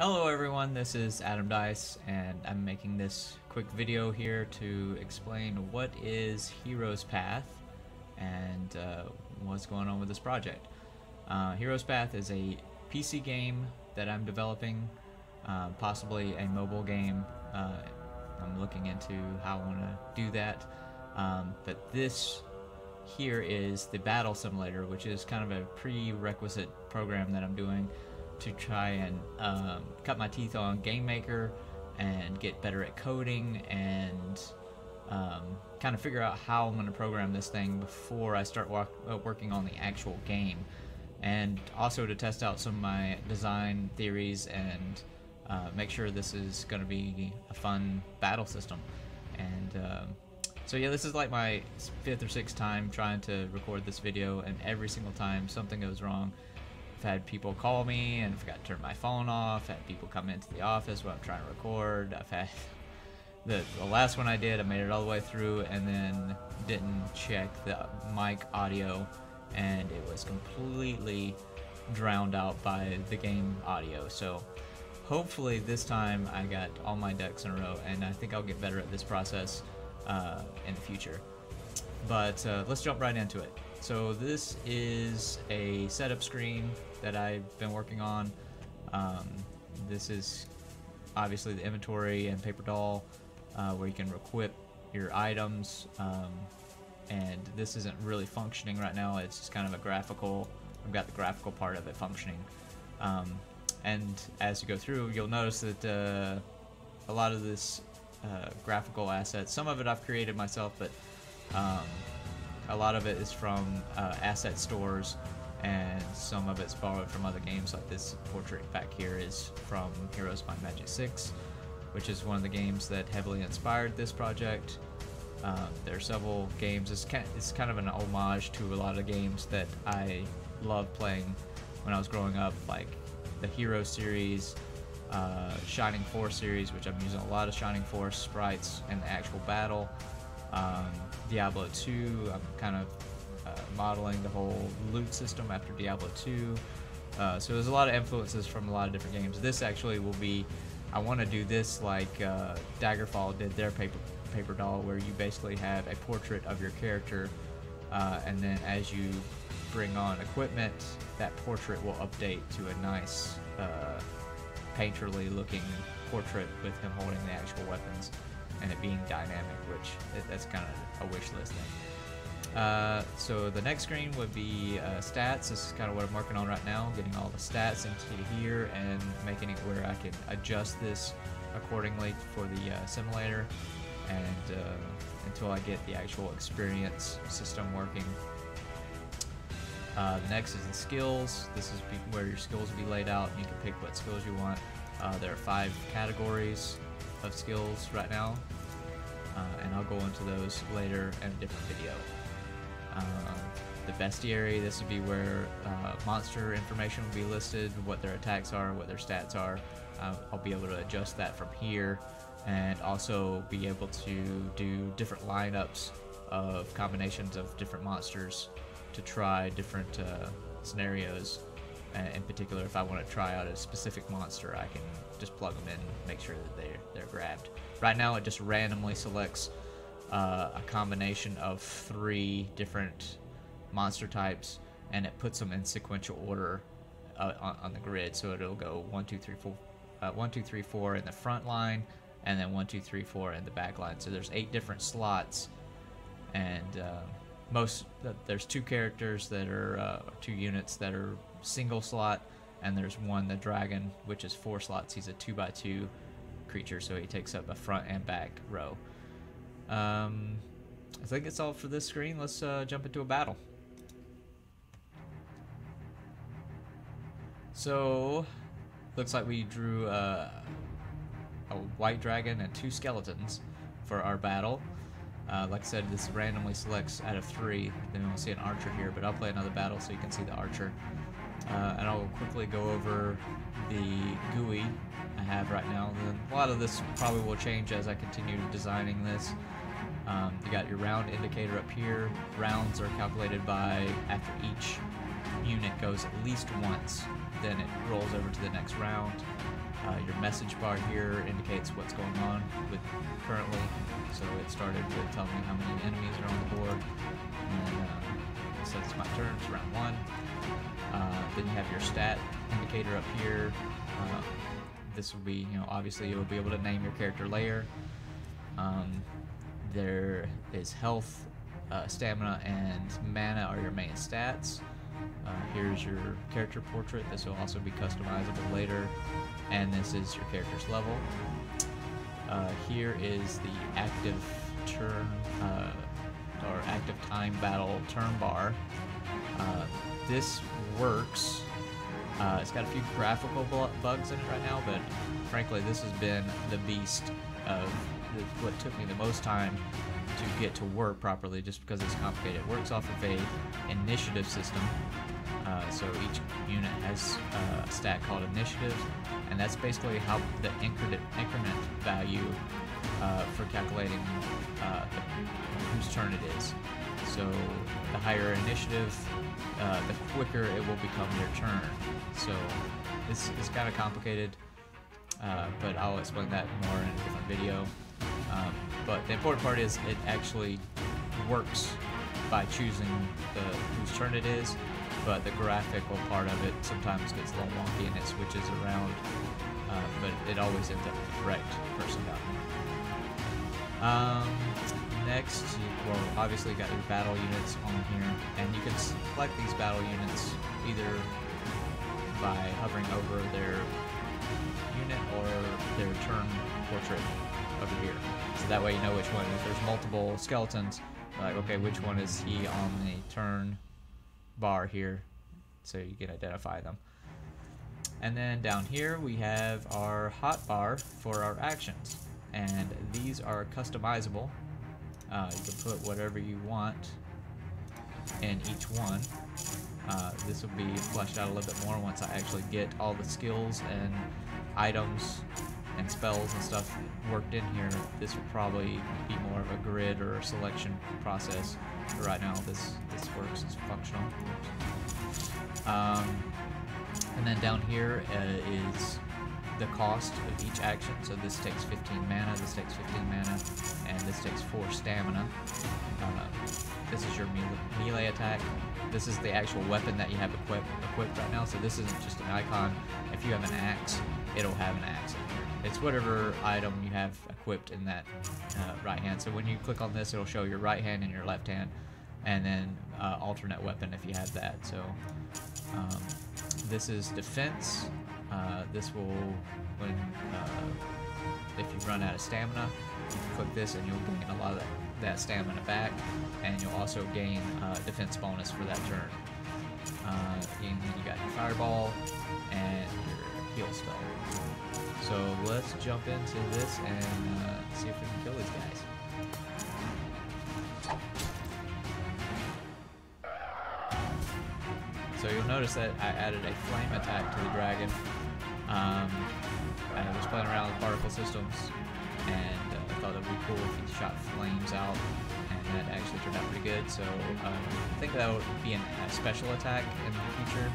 Hello everyone, this is Adam Dice, and I'm making this quick video here to explain what is Heroes Path and what's going on with this project. Heroes Path is a PC game that I'm developing, possibly a mobile game. I'm looking into how I want to do that, but this here is the Battle Simulator, which is kind of a prerequisite program that I'm doing to try and cut my teeth on Game Maker and get better at coding and kind of figure out how I'm going to program this thing before I start working on the actual game, and also to test out some of my design theories and make sure this is going to be a fun battle system. And so yeah, this is like my 5th or 6th time trying to record this video, and every single time something goes wrong. I've had people call me and forgot to turn my phone off, had people come into the office while I'm trying to record. I've had the last one I did, I made it all the way through and then didn't check the mic audio, and it was completely drowned out by the game audio. So hopefully this time I got all my ducks in a row, and I think I'll get better at this process in the future. But let's jump right into it. So this is a setup screen that I've been working on. This is obviously the inventory and paper doll, where you can equip your items, and this isn't really functioning right now. It's just kind of a graphical, I've got the graphical part of it functioning, and as you go through you'll notice that a lot of this graphical assets, some of it I've created myself, but a lot of it is from asset stores, and some of it's borrowed from other games. Like this portrait back here is from Heroes by Magic 6, which is one of the games that heavily inspired this project. There are several games. It's kind of an homage to a lot of games that I loved playing when I was growing up, like the Hero series, Shining Force series, which I'm using a lot of Shining Force sprites in the actual battle. Diablo 2, I'm kind of modeling the whole loot system after Diablo 2. So there's a lot of influences from a lot of different games. This actually will be, I want to do this like Daggerfall did their paper doll, where you basically have a portrait of your character, and then as you bring on equipment, that portrait will update to a nice painterly looking portrait with him holding the actual weapons and it being dynamic, which that's kind of a wish list thing. So the next screen would be stats. This is kind of what I'm working on right now, getting all the stats into here and making it where I can adjust this accordingly for the simulator, and until I get the actual experience system working. The next is the skills. This is where your skills will be laid out, and you can pick what skills you want. There are 5 categories of skills right now, and I'll go into those later in a different video. The bestiary, this would be where monster information will be listed, what their attacks are, what their stats are. I'll be able to adjust that from here, and also be able to do different lineups of combinations of different monsters to try different scenarios. In particular, if I want to try out a specific monster, I can just plug them in and make sure that they're grabbed. Right now it just randomly selects a combination of 3 different monster types, and it puts them in sequential order on the grid. So it'll go 1, 2, 3, 4, 1, 2, 3, 4 in the front line, and then 1, 2, 3, 4 in the back line. So there's 8 different slots, and there's 2 characters that are 2 units that are single slot, and there's one, the dragon, which is 4 slots. He's a 2x2 creature, so he takes up a front and back row. I think that's all for this screen. Let's jump into a battle. So looks like we drew a white dragon and 2 skeletons for our battle. Like I said, this randomly selects out of 3. Then we'll see an archer here, but I'll play another battle so you can see the archer. And I'll quickly go over the GUI I have right now. And a lot of this probably will change as I continue designing this. You got your round indicator up here. Rounds are calculated by after each unit goes at least once, then it rolls over to the next round. Your message bar here indicates what's going on with currently. So it started with telling me how many enemies are on the board, and it says it's my turn, it's round 1. Then you have your stat indicator up here. This will be, obviously you'll be able to name your character layer. There is health, stamina, and mana are your main stats. Here's your character portrait. This will also be customizable later. And this is your character's level. Here is the active turn or active time battle turn bar. This works. It's got a few graphical bugs in it right now, but frankly, this has been the beast of what took me the most time to get to work properly, just because it's complicated. It works off of a initiative system. So each unit has a stat called initiative, and that's basically how the increment value for calculating whose turn it is. So the higher initiative, the quicker it will become your turn. So it's kind of complicated, but I'll explain that more in a different video. But the important part is it actually works by choosing whose turn it is, but the graphical part of it sometimes gets a little wonky and it switches around, but it always ends up with the correct person down here. Next, well, obviously you got your battle units on here, and you can select these battle units either by hovering over their unit or their turn portrait over here. So that way you know which one. If there's multiple skeletons, like, okay, which one is he on the turn bar here, so you can identify them. And then down here we have our hotbar for our actions, and these are customizable. You can put whatever you want in each one. This will be fleshed out a little bit more once I actually get all the skills and items and spells and stuff worked in here. This will probably be more of a grid or a selection process. But right now this works as functional. And then down here is the cost of each action. So this takes 15 mana, this takes 15 mana, and this takes 4 stamina. This is your melee attack. This is the actual weapon that you have equipped right now. So this isn't just an icon. If you have an axe, it'll have an axe in here. It's whatever item you have equipped in that right hand. So when you click on this, it'll show your right hand and your left hand, and then alternate weapon if you have that. So this is defense. This will, when if you run out of stamina, you can click this and you'll gain a lot of that stamina back, and you'll also gain defense bonus for that turn. And then you got your fireball and your heal spell. So let's jump into this and see if we can kill these guys. So you'll notice that I added a flame attack to the dragon. I was playing around with particle systems, and I thought it would be cool if he shot flames out, and that actually turned out pretty good. So I think that would be a special attack in the future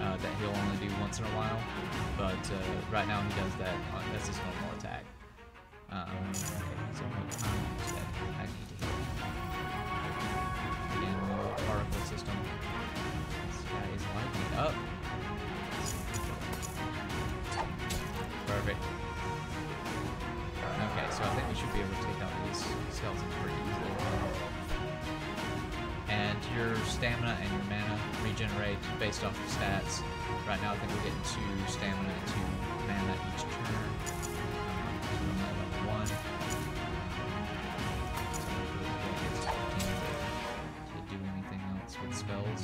that he'll only do once in a while. But right now he does that. That's his normal attack. Okay, so I need to hit. Again, particle system. This guy is lighting it up. Perfect. Okay, so I think we should be able to take out these skeletons pretty easily. And your stamina and your mana regenerate based off of stats. Right now I think we're getting 2 stamina and 2 mana each turn. So we're at level 1. So we can't get to do anything else with spells.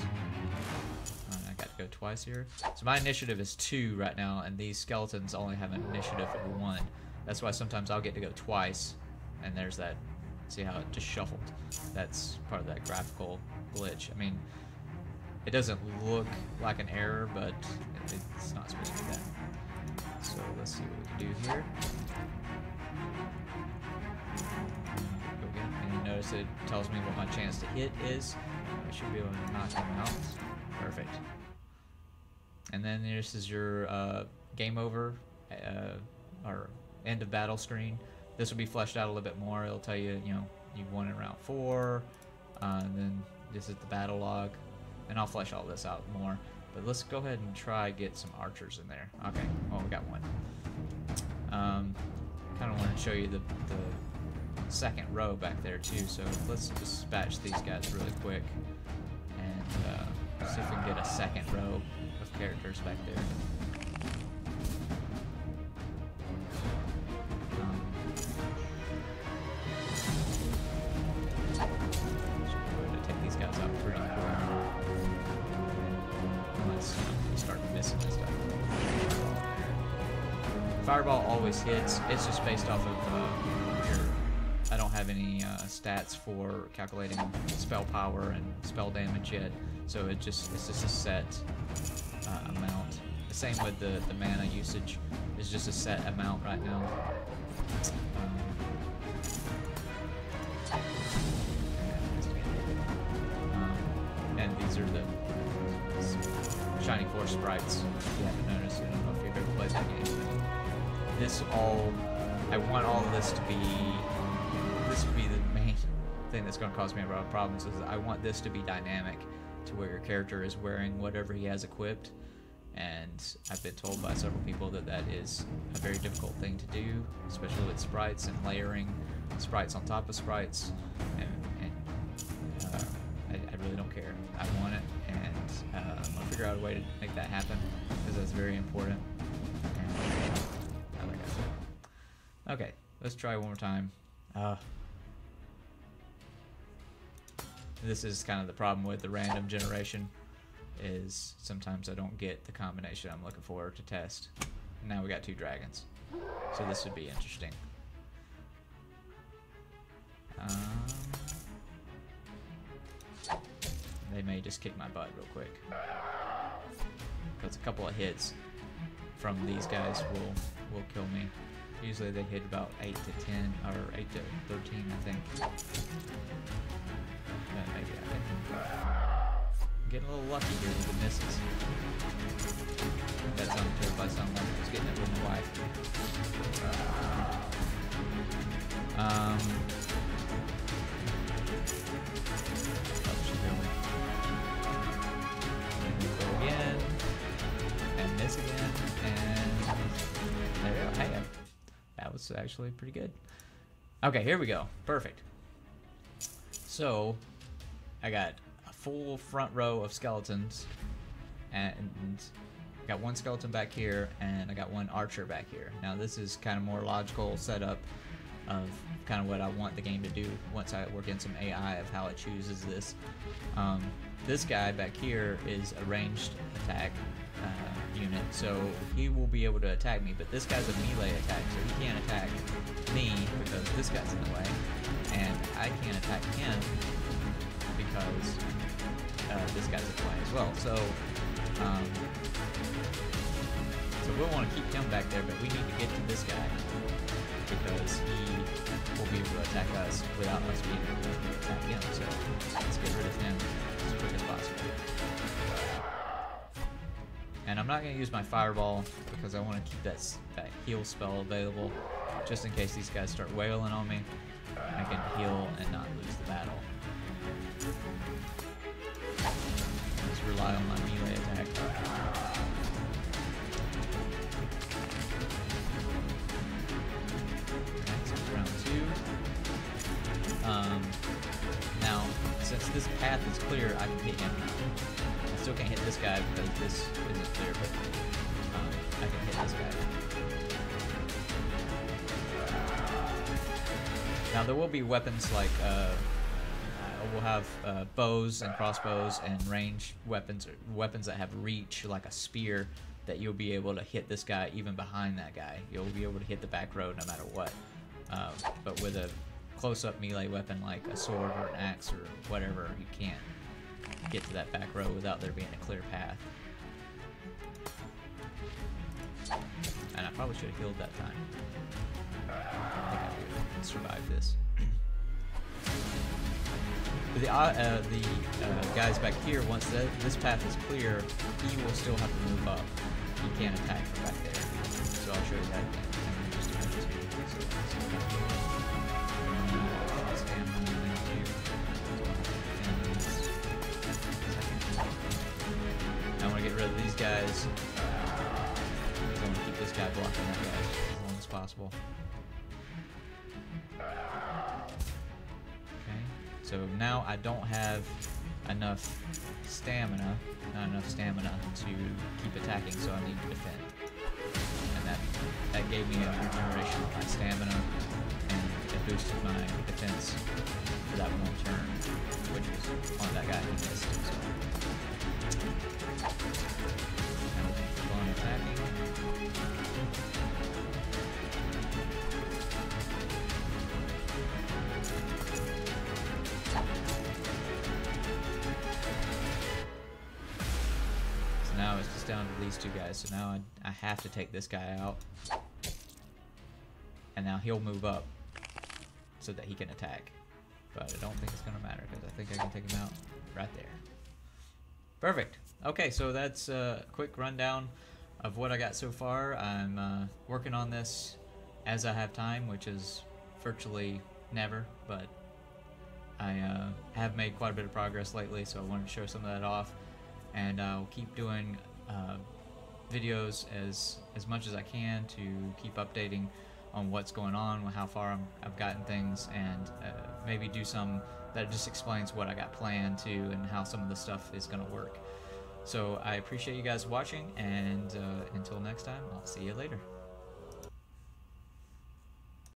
I got to go twice here. So my initiative is 2 right now, and these skeletons only have an initiative of 1. That's why sometimes I'll get to go twice, and there's that. See how it just shuffled? That's part of that graphical glitch. I mean, it doesn't look like an error, but it's not supposed to do that. So let's see what we can do here. Go again, and you notice it tells me what my chance to hit is. I should be able to knock him out. Perfect. And then this is your game over. or end of battle screen. This will be fleshed out a little bit more. It'll tell you, you know, you won in round 4, and then this is the battle log, and I'll flesh all this out more. But let's go ahead and try get some archers in there. Okay, well, we got one. Kind of want to show you the second row back there too, so let's dispatch these guys really quick and see if we can get a second row of characters back there. Should take these guys out pretty quick. Let's start missing and stuff. Fireball always hits. It's just based off of your. I don't have any stats for calculating spell power and spell damage yet, so it's just a set amount. The same with the mana usage. It's just a set amount right now. And these are the Shining Force sprites. If you haven't noticed, I don't know if you've ever played that game. This all, I want all of this to be. This would be the main thing that's going to cause me a lot of problems. Is I want this to be dynamic, to where your character is wearing whatever he has equipped. And I've been told by several people that that is a very difficult thing to do, especially with sprites and layering sprites on top of sprites. And I really don't care. I want it, and I'm gonna figure out a way to make that happen because that's very important. And, like I said. Okay, let's try one more time. This is kind of the problem with the random generation, is sometimes I don't get the combination I'm looking for to test. Now we got 2 dragons, so this would be interesting. They may just kick my butt real quick, because a couple of hits from these guys will kill me. Usually they hit about 8 to 10 or 8 to 13, I think. Maybe I think. I'm getting a little lucky here with the misses. That sounded terrible. I sound like I was getting it with my wife. Go again, and miss again, and there we go. Hey, that was actually pretty good. Okay, here we go. Perfect. So, I got a full front row of skeletons, and I got 1 skeleton back here, and I got 1 archer back here. Now this is kind of more logical setup of kind of what I want the game to do once I work in some AI of how it chooses this. This guy back here is a ranged attack unit, so he will be able to attack me, but this guy's a melee attack, so he can't attack me because this guy's in the way, and I can't attack him because this guy's in the way as well. So we'll want to keep him back there, but we need to get to this guy because he will be able to attack us without us being able to attack him. So let's get rid of him as quick as possible. And I'm not going to use my fireball because I want to keep that heal spell available just in case these guys start wailing on me. I can heal and not lose the battle. Just rely on my melee attack. Round 2. Now, since this path is clear, I can hit him. I still can't hit this guy because this isn't clear, but I can hit this guy. Now there will be weapons like we'll have bows and crossbows and ranged weapons, or weapons that have reach, like a spear, that you'll be able to hit this guy even behind that guy. You'll be able to hit the back row no matter what. But with a close-up melee weapon like a sword or an axe or whatever, you can't get to that back row without there being a clear path. And I probably should have healed that time. I think I would survive this. But the guys back here, once this path is clear, he will still have to move up. He can't attack from back there. So I'll show you that attacks. So I'm gonna keep this guy blocking that guy as long as possible. Okay, so now I don't have enough stamina, not enough stamina to keep attacking, so I need to defend. And that gave me a regeneration of my stamina, and it boosted my defense for that one turn, which was on that guy who missed. So now keep on attacking. So now it's just down to these two guys. So now I have to take this guy out, and now he'll move up so that he can attack. But I don't think it's gonna matter because I think I can take him out right there. Perfect. Okay, so that's a quick rundown of what I got so far. I'm working on this as I have time, which is virtually never, but I have made quite a bit of progress lately, so I wanted to show some of that off. And I'll keep doing videos as much as I can to keep updating on what's going on, how far I've gotten things, and maybe do some that just explains what I got planned to and how some of the stuff is going to work. So I appreciate you guys watching, and until next time, I'll see you later.